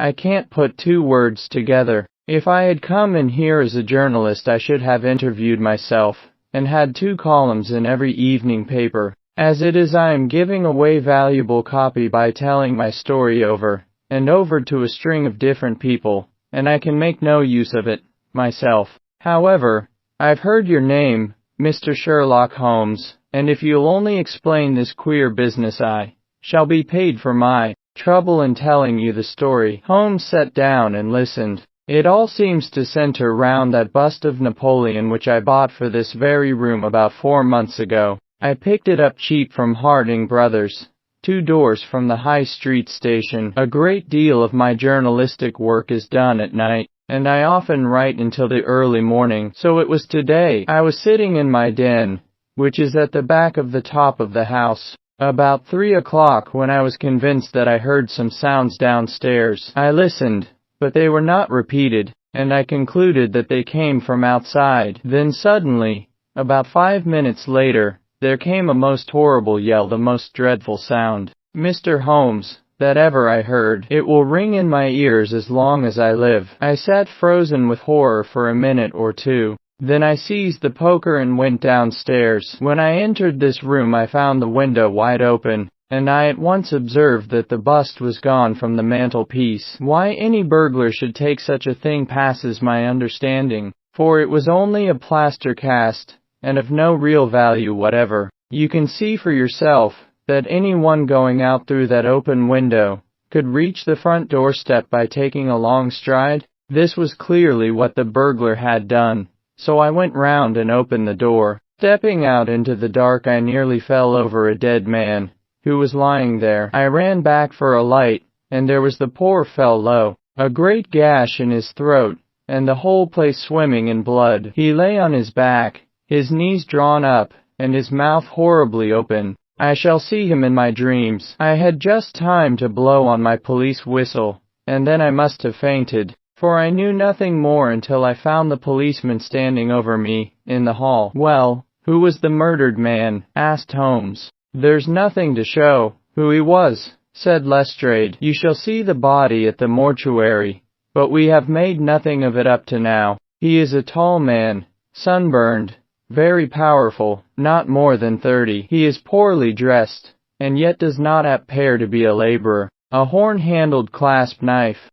I can't put two words together. If I had come in here as a journalist, I should have interviewed myself, and had 2 columns in every evening paper. As it is, I am giving away valuable copy by telling my story over and over to a string of different people, and I can make no use of it myself. However, I've heard your name, Mr. Sherlock Holmes, and if you'll only explain this queer business, I shall be paid for my trouble in telling you the story." Holmes sat down and listened. "It all seems to center round that bust of Napoleon which I bought for this very room about 4 months ago. I picked it up cheap from Harding Brothers, 2 doors from the High Street station. A great deal of my journalistic work is done at night, and I often write until the early morning. So it was today. I was sitting in my den, which is at the back of the top of the house, about 3 o'clock, when I was convinced that I heard some sounds downstairs. I listened, but they were not repeated, and I concluded that they came from outside. Then suddenly, about 5 minutes later, there came a most horrible yell, the most dreadful sound, Mr. Holmes, that ever I heard. It will ring in my ears as long as I live." I sat frozen with horror for a minute or two. Then I seized the poker and went downstairs. When I entered this room, I found the window wide open, and I at once observed that the bust was gone from the mantelpiece. Why any burglar should take such a thing passes my understanding, for it was only a plaster cast, and of no real value whatever. You can see for yourself that anyone going out through that open window could reach the front doorstep by taking a long stride. This was clearly what the burglar had done, so I went round and opened the door. Stepping out into the dark, I nearly fell over a dead man who was lying there. I ran back for a light, and there was the poor fellow, a great gash in his throat, and the whole place swimming in blood. He lay on his back, his knees drawn up, and his mouth horribly open. I shall see him in my dreams. I had just time to blow on my police whistle, and then I must have fainted, for I knew nothing more until I found the policeman standing over me in the hall. "Well, who was the murdered man?" asked Holmes. "There's nothing to show who he was," said Lestrade. "You shall see the body at the mortuary, but we have made nothing of it up to now. He is a tall man, sunburned, very powerful, not more than 30. He is poorly dressed, and yet does not appear to be a laborer. A horn-handled clasp knife